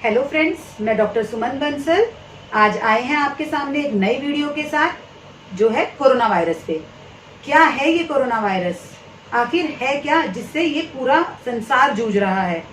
Hello friends, मैं doctor सुमन बंसल आज आए हैं आपके सामने एक नई वीडियो के साथ जो है कोरोना वायरस पे। क्या है ये कोरोना वायरस? आखिर है क्या जिससे ये पूरा संसार जूझ रहा है?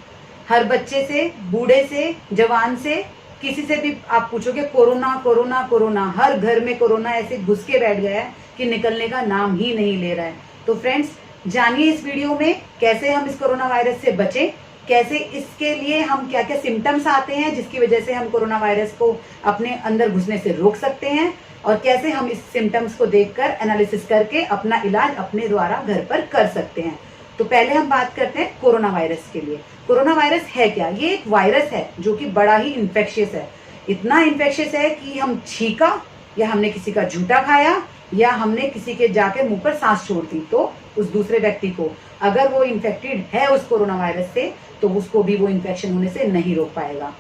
हर बच्चे से, बूढ़े से, जवान से, किसी से भी आप पूछोगे कोरोना कोरोना कोरोना। हर घर में कोरोना ऐसे घुस के बैठ गया है कि निकलने का नाम ही नहीं ले रहा है। तो फ्रेंड्स, जानिए इस वीडियो में कैसे हम इस कोरोना वायरस से बचें, कैसे इसके लिए हम क्या क्या सिम्टम्स आते हैं जिसकी वजह से हम कोरोना वायरस को अपने अंदर घुसने से रोक सकते हैं, और कैसे हम इस सिम्टम्स को देखकर एनालिसिस करके अपना इलाज अपने द्वारा घर पर कर सकते हैं। तो पहले हम बात करते हैं कोरोना वायरस के लिए। कोरोना वायरस है क्या? ये एक वायरस है जो कि बड़ा ही इन्फेक्शियस है। इतना इन्फेक्शियस है कि हम छींका, या हमने किसी का जूता खाया, या हमने किसी के जाके मुंह पर सांस छोड़ दी, तो उस दूसरे व्यक्ति को अगर वो इन्फेक्टेड है उस कोरोना वायरस से, तो उसको भी वो इन्फेक्शन होने से नहीं रोक पाएगा।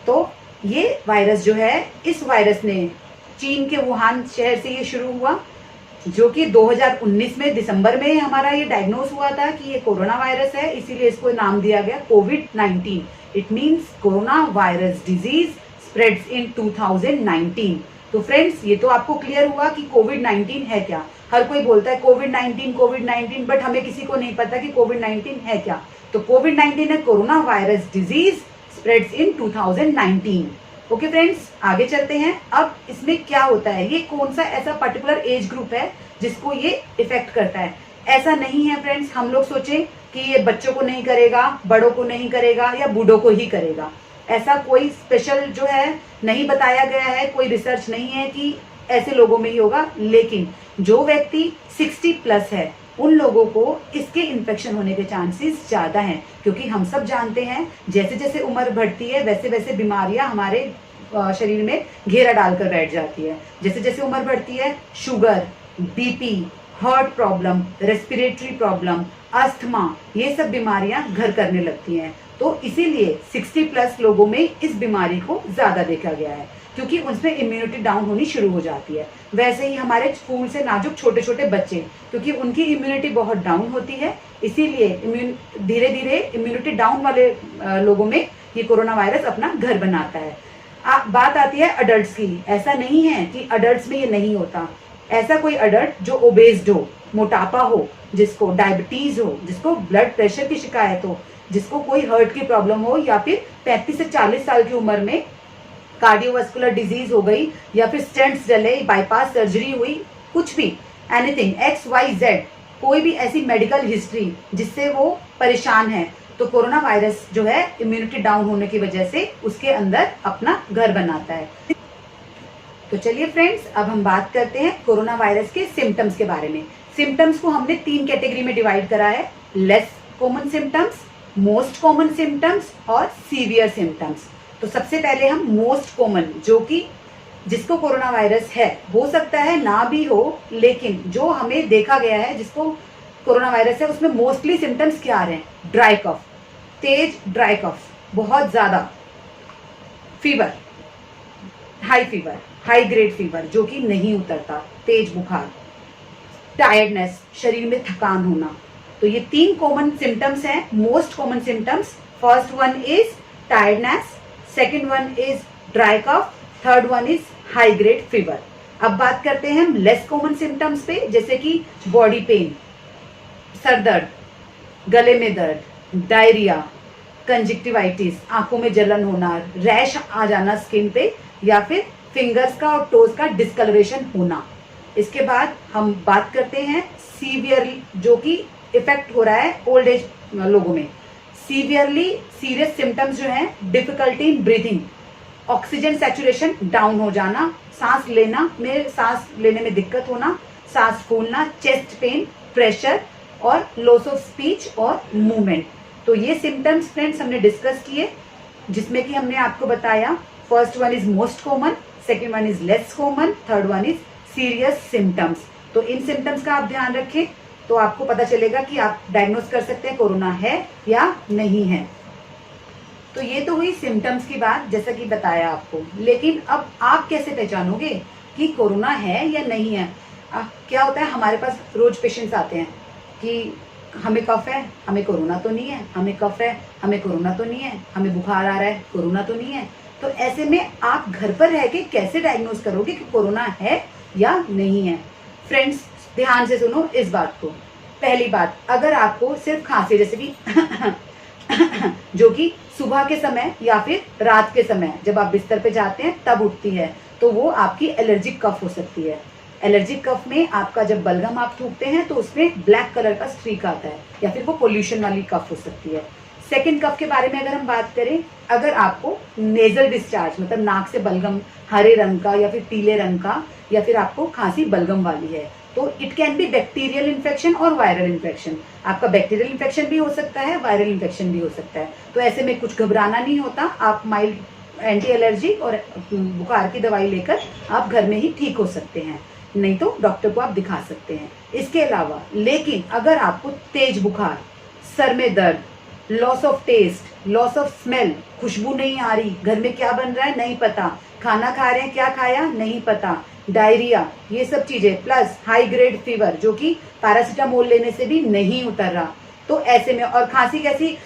तो ये वायरस जो है, इस वायरस ने चीन के वुहान शहर से ये शुरू हुआ, जो कि 2019 में दिसंबर में हमारा ये डायग्नोस हुआ था कि ये कोरोना वायरस है, इसीलिए इसको नाम दिया गया कोविड-19। It means corona virus disease spreads in 2019। तो फ्रेंड्स, ये तो आपको क्लियर हुआ कि कोविड-19 है क्या। हर कोई बोलता है कोविड-19 कोविड-19, बट हमें किसी को नहीं पता कि कोविड-19 है क्या। तो कोविड-19 है corona virus disease spreads in 2019। Okay friends, आगे चलते हैं। अब इसमें क्या होता है, ये कौन सा ऐसा पर्टिकुलर एज ग्रुप है जिसको ये इफेक्ट करता है? ऐसा नहीं है फ्रेंड्स, हम लोग सोचें कि ये बच्चों को नहीं करेगा, बड़ों को नहीं करेगा, या बूढ़ों को ही करेगा। ऐसा कोई स्पेशल जो है नहीं बताया गया है, कोई रिसर्च नहीं है कि ऐसे लोगों में ही होगा। लेकिन जो व्यक्ति 60 प्लस है, उन लोगों को इसके इन्फेक्शन होने के चांसेस ज्यादा हैं, क्योंकि हम सब जानते हैं जैसे जैसे उम्र बढ़ती है वैसे वैसे बीमारियां हमारे शरीर में घेरा डालकर बैठ जाती है। जैसे जैसे उम्र बढ़ती है, sugar, BP, heart problem, respiratory problem, asthma, ये सब बीमारियां घर करने लगती हैं। तो इसीलिए 60 प्लस लोगों में इस बीमारी को ज्यादा देखा गया है, क्योंकि उनमें इम्यूनिटी डाउन होनी शुरू हो जाती है। वैसे ही हमारे फूल से नाजुक छोटे छोटे बच्चे, क्योंकि उनकी इम्यूनिटी बहुत डाउन होती है, इसीलिए धीरे धीरे इम्यूनिटी डाउन वाले लोगों में ये कोरोना वायरस अपना घर बनाता है। बात आती है अडल्ट्स की। ऐसा नहीं है कि अडल्ट्स में ये नहीं होता। ऐसा कोई अडल्ट जो ओबेस्ड हो, मोटापा हो, जिसको डायबिटीज हो, जिसको ब्लड प्रेशर की शिकायत हो, जिसको कोई हार्ट की प्रॉब्लम हो, या फिर 35 से 40 साल की उम्र में कार्डियोवास्कुलर डिजीज हो गई, या फिर स्टेंट्स डले, बाईपास सर्जरी हुई, कुछ भी, एनीथिंग, XYZ, कोई भी ऐसी मेडिकल हिस्ट्री जिससे वो परेशान है, तो कोरोना वायरस जो है इम्यूनिटी डाउन होने की वजह से उसके अंदर अपना घर बनाता है। तो चलिए फ्रेंड्स, अब हम बात करते हैं कोरोना वायरस के सिम्टम्स के बारे में। सिम्टम्स को हमने 3 कैटेगरी में डिवाइड करा है: less common symptoms, most common symptoms और सीवियर सिम्टम्स। तो सबसे पहले हम मोस्ट कॉमन, जो कि जिसको कोरोना वायरस है, हो सकता है ना भी हो, लेकिन जो हमें देखा गया है जिसको कोरोना वायरस है, उसमें मोस्टली सिम्टम्स क्या आ रहे हैं? ड्राई कफ, तेज ड्राई कफ, बहुत ज्यादा फीवर, हाई ग्रेड फीवर जो कि नहीं उतरता, तेज बुखार, टायर्डनेस, शरीर में थकान होना। तो ये 3 कॉमन सिम्टम्स हैं, most common symptoms. First one is tiredness, second one is dry cough, third one is high grade fever. अब बात करते हैं हम लेस कॉमन सिम्टम्स पे, जैसे कि बॉडी पेन, सर दर्द, गले में दर्द, डायरिया, कंजक्टिवाइटिस, आंखों में जलन होना, रैश आ जाना स्किन पे, या फिर फिंगर्स का और टोज का डिस्कलरेशन होना। इसके बाद हम बात करते हैं सीवियरली, जो कि इफेक्ट हो रहा है ओल्ड एज लोगों में। सीवियरली सीरियस सिम्टम्स जो हैं, difficulty in breathing, oxygen saturation down हो जाना, सांस लेने में दिक्कत होना, सांस फूलना, चेस्ट पेन, प्रेशर और लॉस ऑफ स्पीच और मूवमेंट। तो ये सिम्टम्स फ्रेंड्स हमने डिस्कस किए, जिसमें कि हमने आपको बताया first one is most common, second one is less common, third one is serious symptoms. तो इन सिम्टम्स का आप ध्यान रखें, तो आपको पता चलेगा कि आप डायग्नोस कर सकते हैं कोरोना है या नहीं है। तो ये तो हुई सिम्टम्स की बात, जैसा कि बताया आपको। लेकिन अब आप कैसे पहचानोगे कि कोरोना है या नहीं है? क्या होता है, हमारे पास रोज पेशेंट्स आते हैं कि हमें कफ है, हमें कोरोना तो नहीं है, हमें कफ है, हमें कोरोना तो नहीं है, हमें बुखार आ रहा है, कोरोना तो नहीं है। तो ऐसे में आप घर पर रह के कैसे डायग्नोज करोगे कि कोरोना है या नहीं है? फ्रेंड्स, ध्यान से सुनो इस बात को। पहली बात, अगर आपको सिर्फ खांसी, जैसे कि जो कि सुबह के समय या फिर रात के समय जब आप बिस्तर पे जाते हैं तब उठती है, तो वो आपकी एलर्जिक कफ हो सकती है। एलर्जिक कफ में आपका जब बलगम आप थूकते हैं तो उसमें ब्लैक कलर का स्ट्रीक आता है, या फिर वो पोल्यूशन वाली कफ हो सकती है। सेकेंड कफ के बारे में अगर हम बात करें, अगर आपको नेजल डिस्चार्ज मतलब नाक से बलगम हरे रंग का या फिर पीले रंग का, या फिर आपको खांसी बलगम वाली है, तो it can be bacterial infection और वायरल इन्फेक्शन। आपका बैक्टीरियल इन्फेक्शन भी हो सकता है, वायरल इन्फेक्शन भी हो सकता है। तो ऐसे में कुछ घबराना नहीं होता, आप माइल्ड एंटी एलर्जी और बुखार की दवाई लेकर आप घर में ही ठीक हो सकते हैं, नहीं तो डॉक्टर को आप दिखा सकते हैं। इसके अलावा लेकिन अगर आपको तेज बुखार, सर में दर्द, loss of taste, loss of smell, खुशबू नहीं आ रही, घर में क्या बन रहा है नहीं पता, खाना खा रहे हैं क्या खाया नहीं पता, डायरिया, ये सब चीजें, प्लस हाई ग्रेड फीवर जो कि पैरासीटामोल लेने से भी नहीं उतर रहा, तो ऐसे में, और खांसी कैसी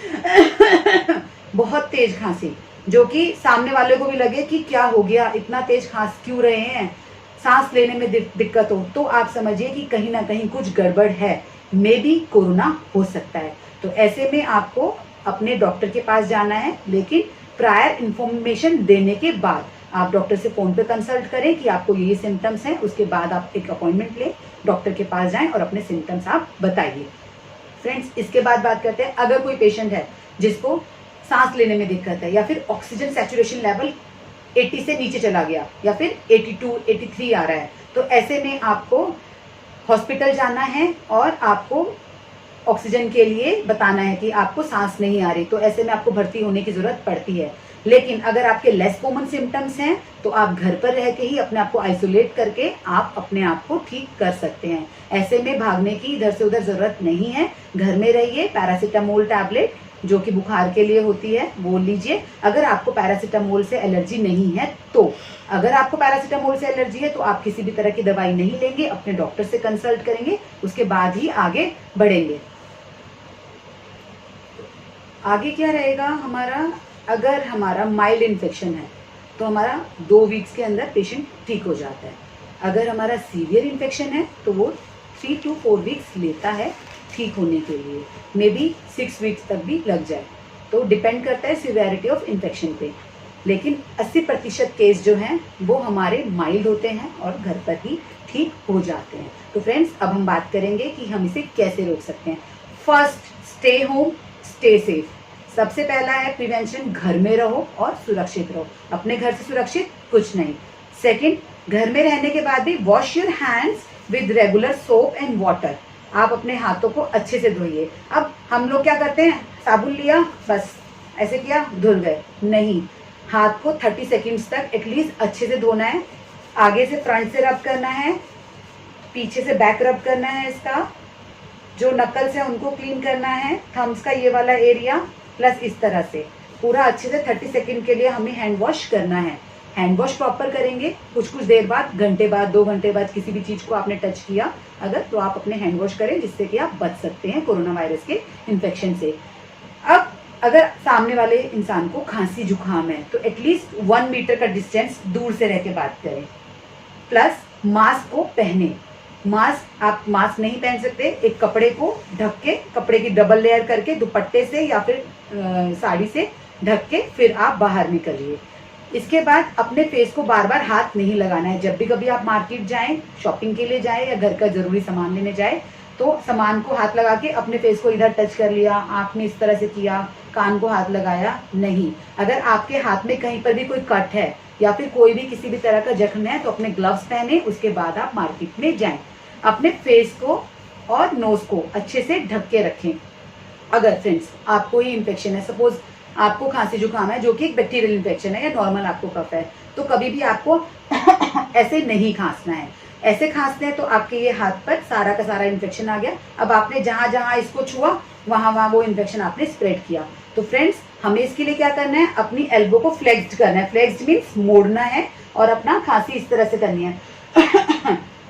बहुत तेज खांसी, जो कि सामने वाले को भी लगे कि क्या हो गया, इतना तेज खांस क्यों रहे हैं, सांस लेने में दिक्कत हो, तो आप समझिए कि कहीं ना कहीं कुछ गड़बड़ है, मे बी कोरोना हो सकता है। तो ऐसे में आपको अपने डॉक्टर के पास जाना है, लेकिन प्रायर इंफॉर्मेशन देने के बाद आप डॉक्टर से फोन पे कंसल्ट करें कि आपको ये सिम्टम्स हैं, उसके बाद आप एक अपॉइंटमेंट लें, डॉक्टर के पास जाएं और अपने सिम्टम्स आप बताइए। फ्रेंड्स, इसके बाद बात करते हैं, अगर कोई पेशेंट है जिसको सांस लेने में दिक्कत है, या फिर ऑक्सीजन सैचुरेशन लेवल 80 से नीचे चला गया, या फिर 82, 83 आ रहा है, तो ऐसे में आपको हॉस्पिटल जाना है और आपको ऑक्सीजन के लिए बताना है कि आपको सांस नहीं आ रही, तो ऐसे में आपको भर्ती होने की जरूरत पड़ती है। लेकिन अगर आपके लेस कॉमन सिम्टम्स हैं तो आप घर पर रह के ही अपने आप को आइसोलेट करके आप अपने आप को ठीक कर सकते हैं। ऐसे में भागने की इधर से उधर जरूरत नहीं है, घर में रहिए, पैरासीटामोल टैबलेट जो कि बुखार के लिए होती है वो लीजिए। अगर आपको पैरासीटामोल से एलर्जी नहीं है तो, अगर आपको पैरासीटामोल से एलर्जी है तो आप किसी भी तरह की दवाई नहीं लेंगे, अपने डॉक्टर से कंसल्ट करेंगे, उसके बाद ही आगे बढ़ेंगे। आगे क्या रहेगा हमारा, अगर हमारा माइल्ड इन्फेक्शन है तो हमारा 2 वीक्स के अंदर पेशेंट ठीक हो जाता है। अगर हमारा सीवियर इन्फेक्शन है तो वो 3 to 4 वीक्स लेता है ठीक होने के लिए, मे बी 6 वीक्स तक भी लग जाए, तो डिपेंड करता है सिवियरिटी ऑफ इन्फेक्शन पे। लेकिन 80% केस जो हैं वो हमारे माइल्ड होते हैं और घर पर ही ठीक हो जाते हैं। तो फ्रेंड्स, अब हम बात करेंगे कि हम इसे कैसे रोक सकते हैं। First, stay home, stay safe. सबसे पहला है प्रिवेंशन, घर में रहो और सुरक्षित रहो, अपने घर से सुरक्षित कुछ नहीं। सेकंड, घर में रहने के बाद भी wash your hands with regular soap and water, आप अपने हाथों को अच्छे से धोइए। अब हम लोग क्या करते हैं, साबुन लिया बस ऐसे किया धुल गए, नहीं, हाथ को 30 सेकेंड्स तक एटलीस्ट अच्छे से धोना है। आगे से फ्रंट से रब करना है, पीछे से बैक रब करना है, इसका जो नकल्स है उनको क्लीन करना है, थम्स का ये वाला एरिया, प्लस इस तरह से पूरा अच्छे से 30 सेकेंड के लिए हमें हैंड वॉश करना है। हैंड वॉश प्रॉपर करेंगे, कुछ देर बाद, घंटे बाद, 2 घंटे बाद किसी भी चीज को आपने टच किया अगर, तो आप अपने हैंड वॉश करें, जिससे कि आप बच सकते हैं कोरोना वायरस के इन्फेक्शन से। अब अगर सामने वाले इंसान को खांसी जुकाम है तो एटलीस्ट 1 मीटर का डिस्टेंस दूर से रह के बात करें। प्लस मास्क को पहने, मास्क आप मास्क नहीं पहन सकते, एक कपड़े को ढक के, कपड़े की डबल लेयर करके दुपट्टे से या फिर साड़ी से ढक के फिर आप बाहर निकलिए। इसके बाद अपने फेस को बार बार हाथ नहीं लगाना है। जब भी कभी आप मार्केट जाएं, शॉपिंग के लिए जाएं या घर का जरूरी सामान लेने जाएं, तो सामान को हाथ लगा के अपने फेस को इधर टच कर लिया, आंख में इस तरह से किया, कान को हाथ लगाया नहीं। अगर आपके हाथ में कहीं पर भी कोई कट है या फिर कोई भी किसी भी तरह का जख्म है तो अपने ग्लव्स पहने, उसके बाद आप मार्केट में जाएं। अपने फेस को और नोज को अच्छे से ढक के रखें। अगर फ्रेंड्स आपको ये इन्फेक्शन है, सपोज आपको खांसी जुकाम है जो कि एक बैक्टीरियल इन्फेक्शन है या नॉर्मल आपको कफ है, तो कभी भी आपको ऐसे नहीं खांसना है। ऐसे खांसते हैं तो आपके ये हाथ पर सारा का सारा इन्फेक्शन आ गया। अब आपने जहां जहां इसको छुआ वहां वो इन्फेक्शन आपने स्प्रेड किया। तो फ्रेंड्स, हमें इसके लिए क्या करना है, अपनी एल्बो को फ्लेक्स्ड करना है। फ्लेक्स्ड मीन्स मोड़ना है और अपना खांसी इस तरह से करनी है।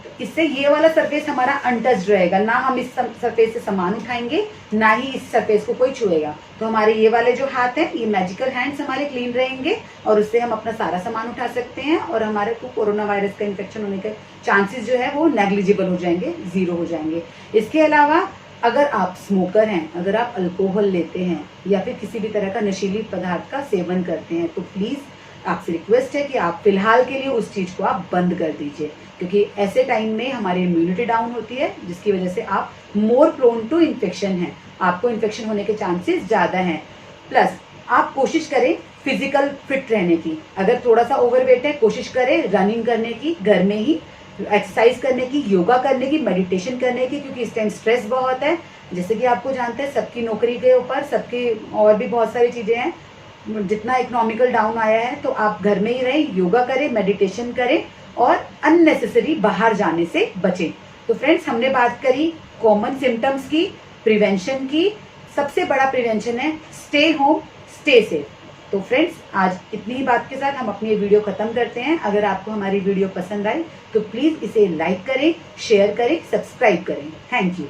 तो इससे ये वाला सरफेस हमारा अनटच्ड रहेगा, ना हम इस सरफेस से सामान उठाएंगे, ना ही इस सरफेस को कोई छुएगा। तो हमारे ये वाले जो हाथ हैं, ये मैजिकल हैंड्स हमारे क्लीन रहेंगे और उससे हम अपना सारा सामान उठा सकते हैं और हमारे को कोरोना वायरस का इन्फेक्शन होने के चांसेस जो है वो नेग्लिजिबल हो जाएंगे, जीरो हो जाएंगे। इसके अलावा अगर आप स्मोकर हैं, अगर आप अल्कोहल लेते हैं या फिर किसी भी तरह का नशीली पदार्थ का सेवन करते हैं, तो प्लीज़ आपसे रिक्वेस्ट है कि आप फिलहाल के लिए उस चीज़ को आप बंद कर दीजिए, क्योंकि ऐसे टाइम में हमारी इम्यूनिटी डाउन होती है, जिसकी वजह से आप मोर प्रोन टू इन्फेक्शन हैं, आपको इन्फेक्शन होने के चांसेस ज़्यादा हैं। प्लस आप कोशिश करें फिजिकल फिट रहने की, अगर थोड़ा सा ओवरवेट है कोशिश करें रनिंग करने की, घर में ही एक्सरसाइज करने की, योगा करने की, मेडिटेशन करने की, क्योंकि इस टाइम स्ट्रेस बहुत है। जैसे कि आपको जानते हैं सबकी नौकरी के ऊपर, सबकी और भी बहुत सारी चीज़ें हैं, जितना इकोनॉमिकल डाउन आया है, तो आप घर में ही रहें, योगा करें, मेडिटेशन करें और अननेसेसरी बाहर जाने से बचें। तो फ्रेंड्स, हमने बात करी कॉमन सिम्टम्स की, प्रिवेंशन की। सबसे बड़ा प्रिवेंशन है स्टे होम, स्टे सेफ। तो फ्रेंड्स, आज इतनी ही बात के साथ हम अपनी ये वीडियो खत्म करते हैं। अगर आपको हमारी वीडियो पसंद आई तो प्लीज़ इसे लाइक करें, शेयर करें, सब्सक्राइब करें। Thank you.